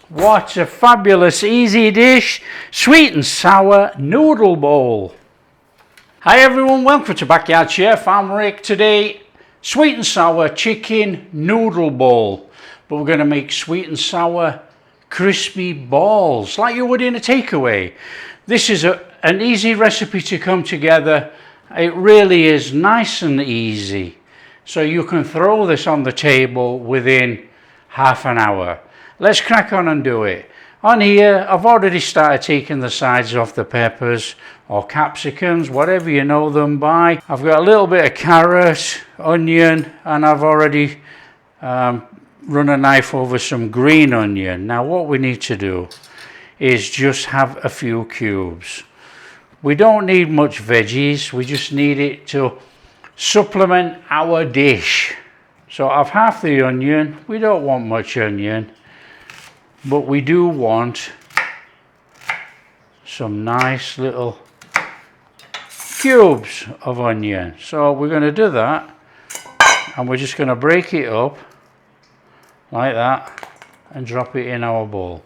What a fabulous easy dish, sweet and sour noodle bowl. Hi everyone, welcome to Backyard Chef. I'm Rick. Today, sweet and sour chicken noodle bowl. But we're going to make sweet and sour crispy balls like you would in a takeaway. This is an easy recipe to come together. It really is nice and easy. So you can throw this on the table within half an hour. Let's crack on and do it. On here, I've already started taking the sides off the peppers or capsicums, whatever you know them by. I've got a little bit of carrot, onion, and I've already run a knife over some green onion. Now what we need to do is just have a few cubes. We don't need much veggies, we just need it to supplement our dish. So I've half the onion. We don't want much onion, but we do want some nice little cubes of onion. So we're going to do that, and we're just going to break it up like that and drop it in our bowl.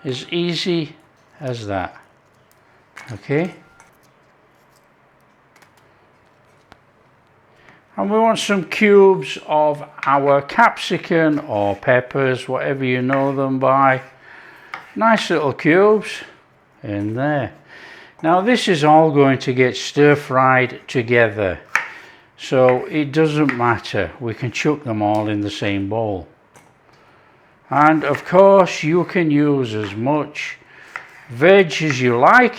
As easy as that. Okay. And we want some cubes of our capsicum or peppers, whatever you know them by. Nice little cubes in there. Now this is all going to get stir fried together, so it doesn't matter. We can chuck them all in the same bowl. And of course you can use as much veg as you like.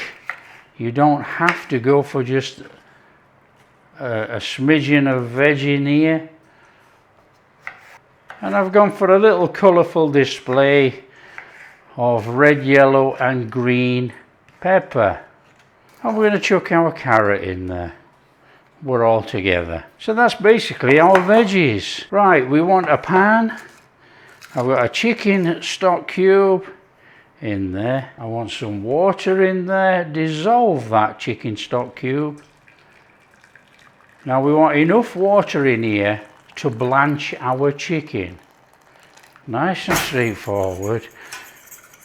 You don't have to go for just a smidgen of veg in here. And I've gone for a little colourful display of red, yellow and green pepper. And we're going to chuck our carrot in there. We're all together. So that's basically our veggies. Right, we want a pan. I've got a chicken stock cube in there. I want some water in there. Dissolve that chicken stock cube. Now we want enough water in here to blanch our chicken. Nice and straightforward.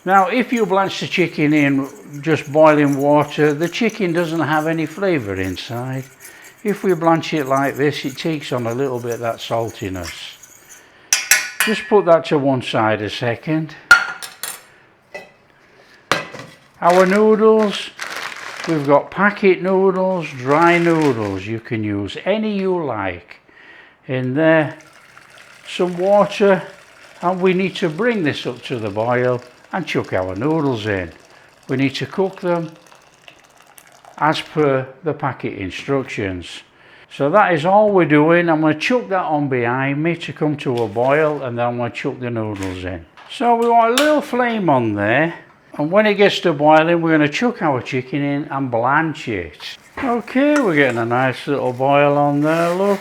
Now if you blanch the chicken in just boiling water, the chicken doesn't have any flavour inside. If we blanch it like this, it takes on a little bit of that saltiness. Just put that to one side a second. Our noodles. We've got packet noodles, dry noodles. You can use any you like. In there, some water, and we need to bring this up to the boil and chuck our noodles in. We need to cook them as per the packet instructions. So that is all we're doing. I'm going to chuck that on behind me to come to a boil, and then I'm going to chuck the noodles in. So we want a little flame on there. And when it gets to boiling, we're going to chuck our chicken in and blanch it. Okay, we're getting a nice little boil on there, look.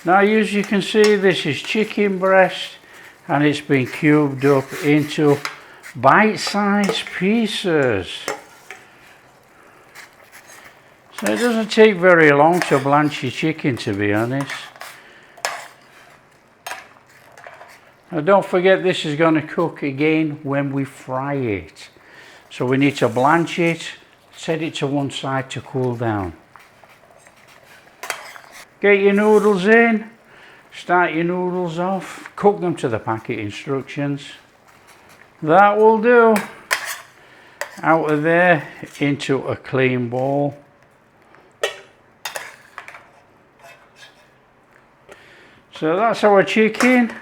Now as you can see, this is chicken breast, and it's been cubed up into bite-sized pieces. So it doesn't take very long to blanch your chicken, to be honest. Now don't forget, this is going to cook again when we fry it. So we need to blanch it, set it to one side to cool down. Get your noodles in, start your noodles off, cook them to the packet instructions. That will do. Out of there into a clean bowl. So that's our chicken.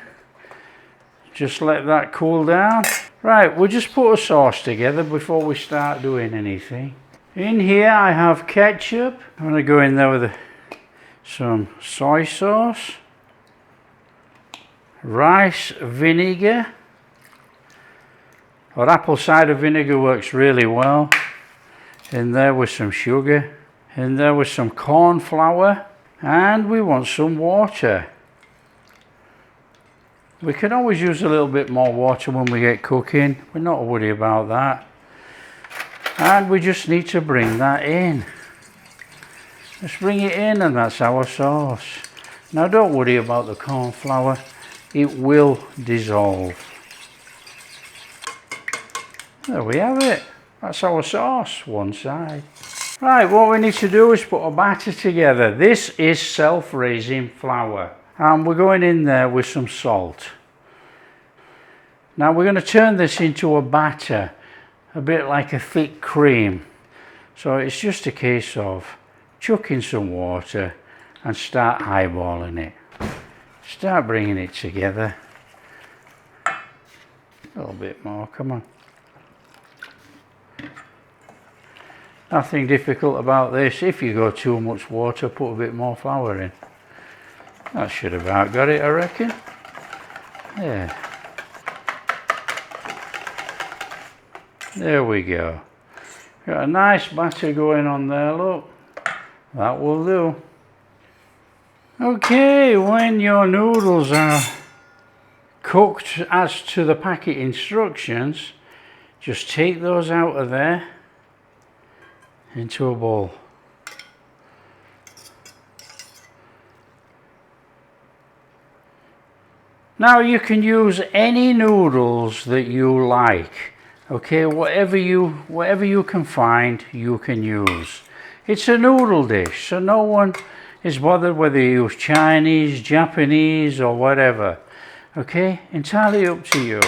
Just let that cool down. Right, we'll just put a sauce together before we start doing anything. In here I have ketchup. I'm going to go in there with some soy sauce, rice vinegar, or apple cider vinegar works really well. In there with some sugar, in there with some corn flour, and we want some water. We can always use a little bit more water when we get cooking. We're not worried about that. And we just need to bring that in. Just bring it in, and that's our sauce. Now don't worry about the corn flour. It will dissolve. There we have it. That's our sauce, one side. Right, what we need to do is put a batter together. This is self-raising flour. And we're going in there with some salt. Now we're going to turn this into a batter, a bit like a thick cream. So it's just a case of chucking some water and start eyeballing it. Start bringing it together. A little bit more, come on. Nothing difficult about this. If you go too much water, put a bit more flour in. That should have about got it, I reckon. Yeah. There we go. Got a nice batter going on there, look. That will do. Okay, when your noodles are cooked as to the packet instructions, just take those out of there into a bowl. Now you can use any noodles that you like. Okay, whatever you can find, you can use. It's a noodle dish, so no one is bothered whether you use Chinese, Japanese or whatever. Okay, entirely up to you.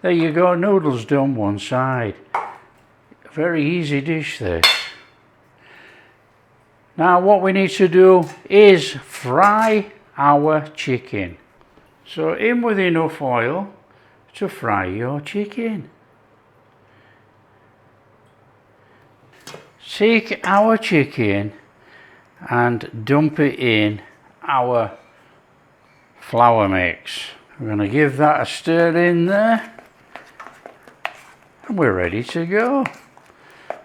There you go, noodles done one side. Very easy dish this. Now what we need to do is fry our chicken. So in with enough oil to fry your chicken. Take our chicken and dump it in our flour mix. We're going to give that a stir in there and we're ready to go.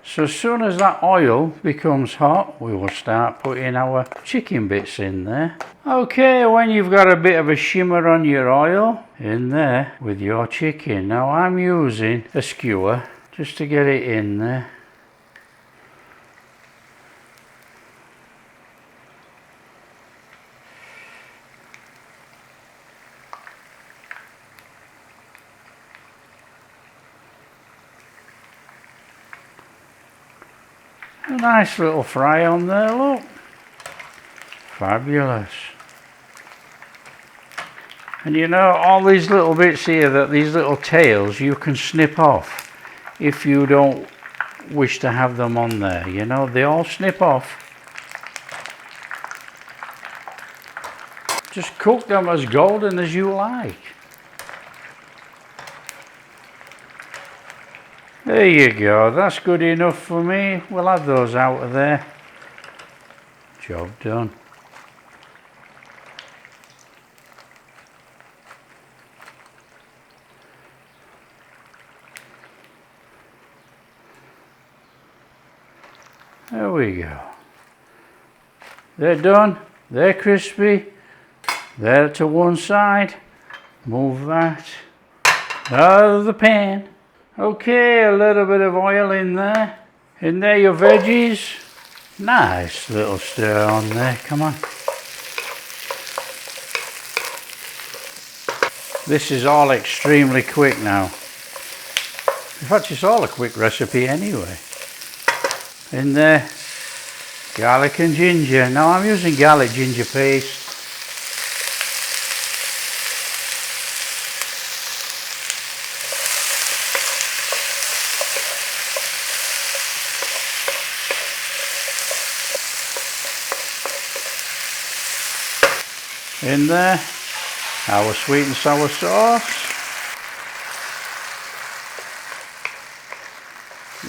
So as soon as that oil becomes hot, we will start putting our chicken bits in there. Okay, when you've got a bit of a shimmer on your oil, in there with your chicken. Now I'm using a skewer just to get it in there. A nice little fry on there, look. Fabulous. And you know, all these little bits here, these little tails, you can snip off if you don't wish to have them on there. You know, they all snip off. Just cook them as golden as you like. There you go, that's good enough for me. We'll have those out of there. Job done. There we go. They're done, they're crispy. They're to one side. Move that out of the pan. Okay, a little bit of oil in there. In there your veggies. Nice little stir on there, come on. This is all extremely quick now. In fact, it's all a quick recipe anyway. In there, garlic and ginger. Now I'm using garlic ginger paste. In there, our sweet and sour sauce.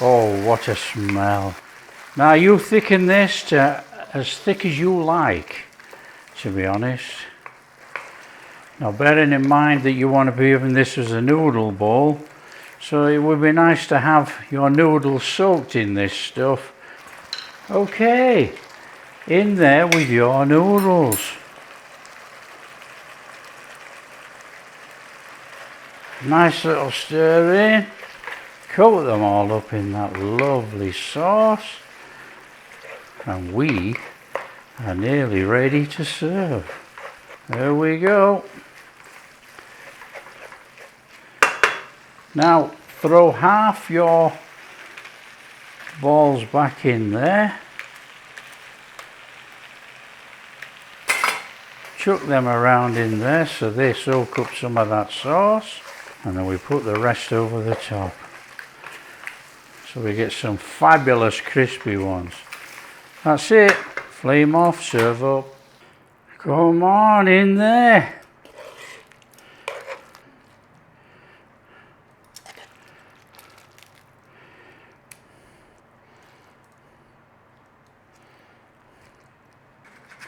Oh, what a smell. Now you thicken this to as thick as you like, to be honest. Now bearing in mind that you want to be having this as a noodle bowl, so it would be nice to have your noodles soaked in this stuff. Okay, in there with your noodles. Nice little stir in, coat them all up in that lovely sauce, and we are nearly ready to serve. There we go. Now throw half your balls back in there. Chuck them around in there so they soak up some of that sauce, and then we put the rest over the top so we get some fabulous crispy ones. That's it. Flame off, serve up. Come on in there.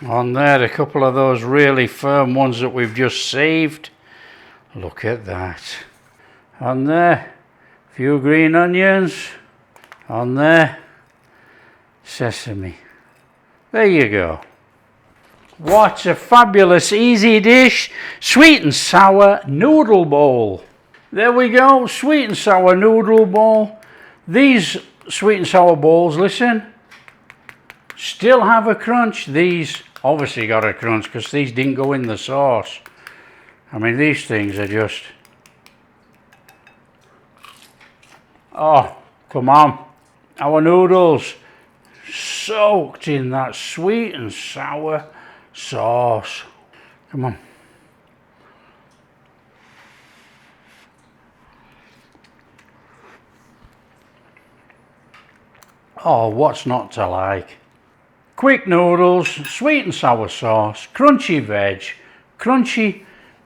On there, a couple of those really firm ones that we've just saved. Look at that. On there, a few green onions. On there, sesame. There you go. What a fabulous easy dish. Sweet and sour noodle bowl. There we go, sweet and sour noodle bowl. These sweet and sour bowls, listen, still have a crunch. These obviously got a crunch because these didn't go in the sauce. I mean, these things are just, oh, come on. Our noodles soaked in that sweet and sour sauce. Come on. Oh, what's not to like? Quick noodles, sweet and sour sauce, crunchy veg, crunchy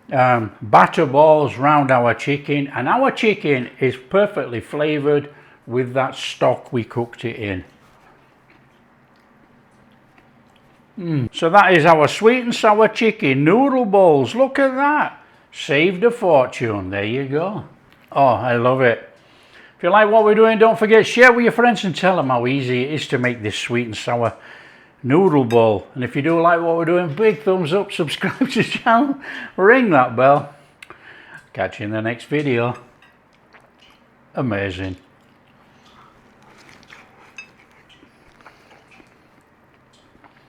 batter balls round our chicken, and our chicken is perfectly flavoured with that stock we cooked it in. So that is our sweet and sour chicken noodle bowls. Look at that. Saved a fortune. There you go. Oh, I love it. If you like what we're doing, don't forget, share with your friends and tell them how easy it is to make this sweet and sour noodle bowl. And if you do like what we're doing, big thumbs up, subscribe to the channel, ring that bell. Catch you in the next video. Amazing.